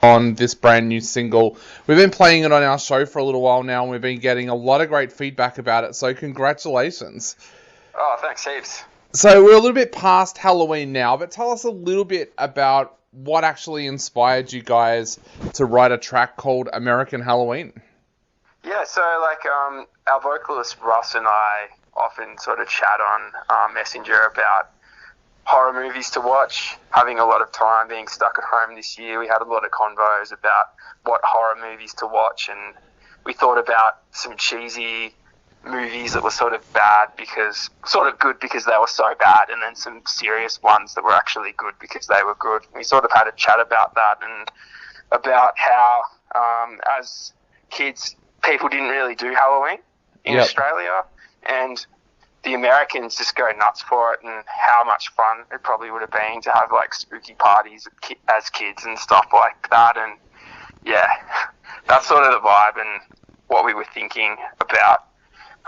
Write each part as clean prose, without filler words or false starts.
on this brand new single. We've been playing it on our show for a little while now, and we've been getting a lot of great feedback about it, so congratulations. Oh, thanks heaps. So we're a little bit past Halloween now, but tell us a little bit about what actually inspired you guys to write a track called American Halloween. Yeah, so our vocalist Russ and I often sort of chat on Messenger about horror movies to watch. Having a lot of time being stuck at home this year, we had a lot of convos about what horror movies to watch, and we thought about some cheesy movies that were sort of good because they were so bad, and then some serious ones that were actually good because they were good. We sort of had a chat about that and about how as kids people didn't really do Halloween in Australia, and the Americans just go nuts for it, and how much fun it probably would have been to have like spooky parties as kids and stuff like that. And yeah, that's sort of the vibe and what we were thinking about.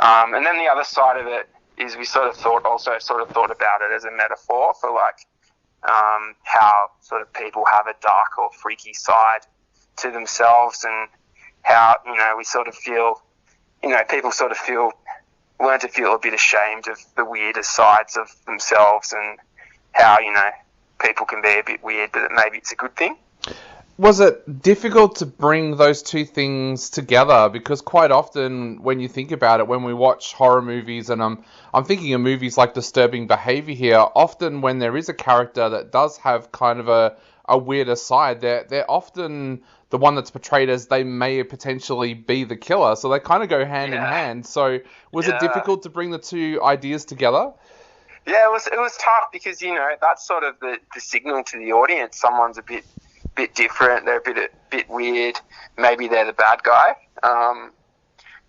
And then the other side of it is we sort of thought about it as a metaphor for how sort of people have a dark or freaky side to themselves, and how, we sort of feel, people sort of learn to feel a bit ashamed of the weirder sides of themselves, and how, people can be a bit weird, but maybe it's a good thing. Was it difficult to bring those two things together? Because quite often when you think about it, when we watch horror movies, and I'm thinking of movies like Disturbing Behavior here, often when there is a character that does have kind of a weirder side, they're often the one that's portrayed as they may potentially be the killer. So they kind of go hand in hand. So was it difficult to bring the two ideas together? Yeah, it was tough because, that's sort of the signal to the audience. Someone's a bit different, they're a bit weird, maybe they're the bad guy. And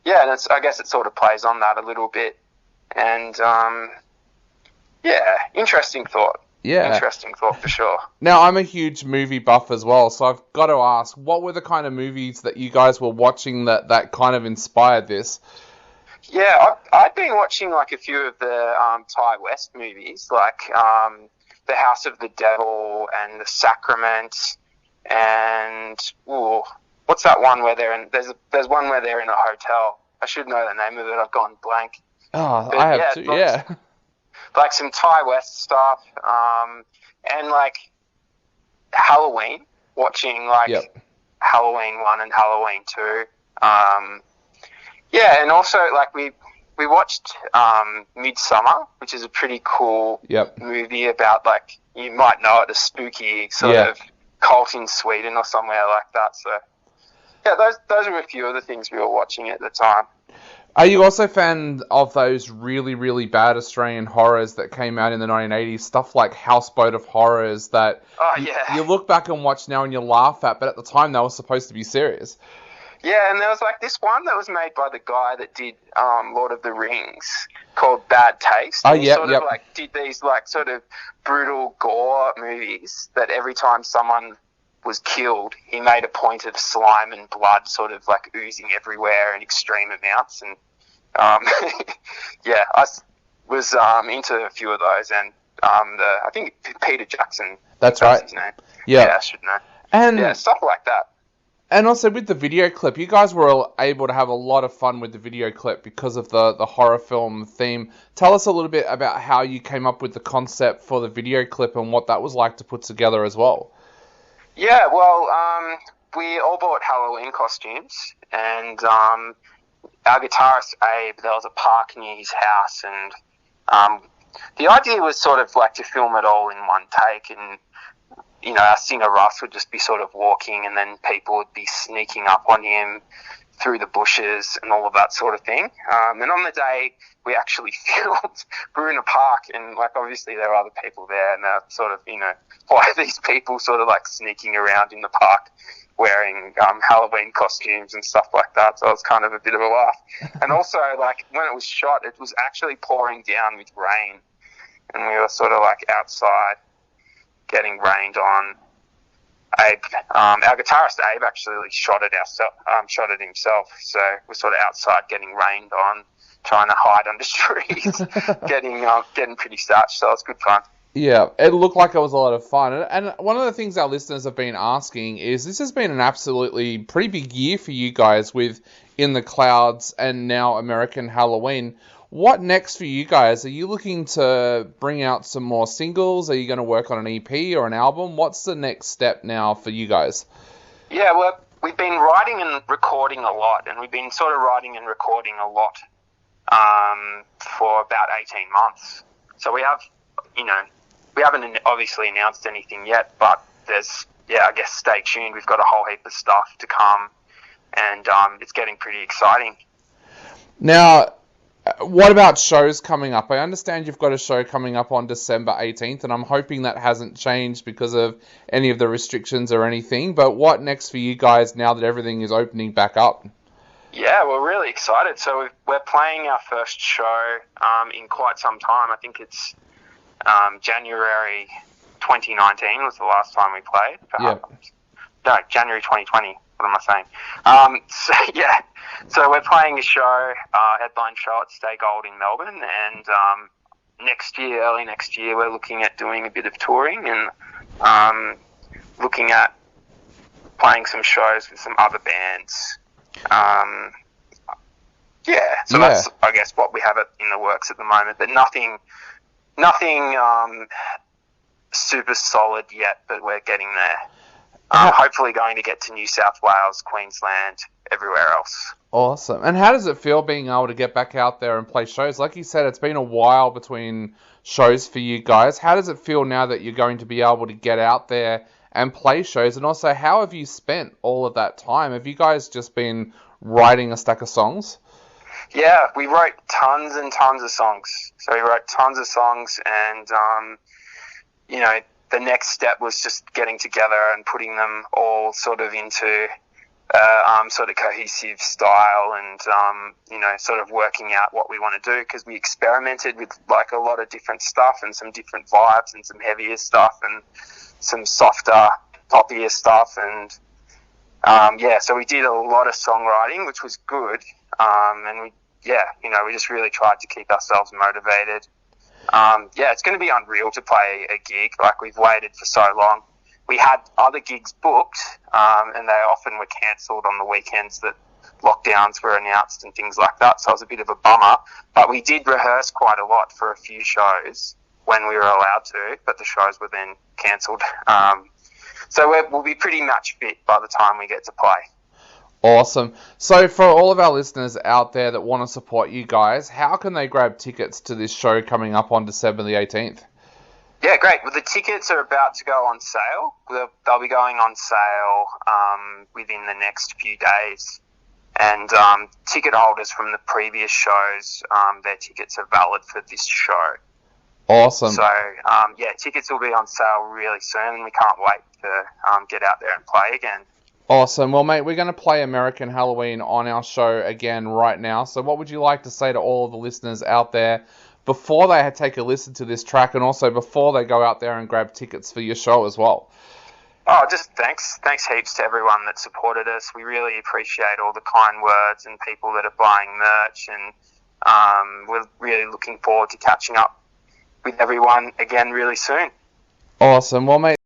I guess it sort of plays on that a little bit. And interesting thought. Yeah. Interesting thought for sure. Now, I'm a huge movie buff as well, so I've got to ask, what were the kind of movies that you guys were watching that kind of inspired this? Yeah, I'd been watching a few of the Thai West movies, The House of the Devil and The Sacrament, and what's that one where they're in? There's one where they're in a hotel. I should know the name of it. I've gone blank. Oh, but, I have too. Yeah. Some Thai West stuff, and Halloween. Watching Halloween 1 and Halloween 2. And also we watched Midsummer, which is a pretty cool movie about you might know it, a spooky sort of cult in Sweden or somewhere like that. So yeah, those are a few of the things we were watching at the time. Are you also a fan of those really, really bad Australian horrors that came out in the 1980s? Stuff like Houseboat of Horrors that you look back and watch now and you laugh at, but at the time they were supposed to be serious. Yeah, and there was this one that was made by the guy that did Lord of the Rings called Bad Taste. Oh, yeah, did these sort of brutal gore movies that every time someone was killed, he made a point of slime and blood sort of oozing everywhere in extreme amounts. And I was into a few of those, and I think Peter Jackson. That's right. His name. Yeah, I should know. And stuff like that. And also with the video clip, you guys were able to have a lot of fun with the video clip because of the horror film theme. Tell us a little bit about how you came up with the concept for the video clip and what that was like to put together as well. Yeah, well, we all bought Halloween costumes, and our guitarist Abe, there was a park near his house, and the idea was sort of to film it all in one take, and our singer Russ would just be sort of walking, and then people would be sneaking up on him through the bushes and all of that sort of thing. And on the day we actually filmed, we were in a park, and obviously there were other people there, and they're sort of, why are these people sort of sneaking around in the park wearing Halloween costumes and stuff like that. So it was kind of a bit of a laugh. And also when it was shot, it was actually pouring down with rain, and we were sort of outside getting rained on. Our guitarist Abe actually shot it himself. So we're sort of outside getting rained on, trying to hide under trees, getting pretty starched. So it was good fun. Yeah, it looked like it was a lot of fun. And one of the things our listeners have been asking is this has been an absolutely pretty big year for you guys with In the Clouds and now American Halloween. What next for you guys? Are you looking to bring out some more singles? Are you going to work on an EP or an album? What's the next step now for you guys? Yeah, well, we've been writing and recording a lot, and we've been sort of writing and recording a lot for about 18 months. So we have, we haven't obviously announced anything yet, but I guess stay tuned. We've got a whole heap of stuff to come, and it's getting pretty exciting. Now, what about shows coming up? I understand you've got a show coming up on December 18th, and I'm hoping that hasn't changed because of any of the restrictions or anything, but what next for you guys now that everything is opening back up? Yeah, we're really excited. So we're playing our first show in quite some time. I think it's January 2019 was the last time we played. Yeah. No, January 2020. What am I saying? So we're playing a show, headline show at Stay Gold in Melbourne, and early next year, we're looking at doing a bit of touring and looking at playing some shows with some other bands. That's, I guess, what we have in the works at the moment, but nothing super solid yet, but we're getting there. Hopefully going to get to New South Wales, Queensland, everywhere else. Awesome. And how does it feel being able to get back out there and play shows? Like you said, it's been a while between shows for you guys. How does it feel now that you're going to be able to get out there and play shows? And also, how have you spent all of that time? Have you guys just been writing a stack of songs? Yeah, we wrote tons and tons of songs. So we wrote tons of songs, and the next step was just getting together and putting them all sort of into sort of cohesive style, and sort of working out what we want to do, because we experimented with like a lot of different stuff and some different vibes and some heavier stuff and some softer, poppier stuff, and so we did a lot of songwriting, which was good, and we just really tried to keep ourselves motivated. It's going to be unreal to play a gig. Like, we've waited for so long. We had other gigs booked, and they often were cancelled on the weekends that lockdowns were announced and things like that, so it was a bit of a bummer. But we did rehearse quite a lot for a few shows when we were allowed to, but the shows were then cancelled. So we'll be pretty much fit by the time we get to play. Awesome. So for all of our listeners out there that want to support you guys, how can they grab tickets to this show coming up on December the 18th? Yeah, great. Well, the tickets are about to go on sale. They'll be going on sale within the next few days. And ticket holders from the previous shows, their tickets are valid for this show. Awesome. So, tickets will be on sale really soon, and we can't wait to get out there and play again. Awesome. Well, mate, we're going to play American Halloween on our show again right now. So what would you like to say to all of the listeners out there before they take a listen to this track, and also before they go out there and grab tickets for your show as well? Oh, just thanks. Thanks heaps to everyone that supported us. We really appreciate all the kind words and people that are buying merch, and we're really looking forward to catching up with everyone again really soon. Awesome. Well, mate,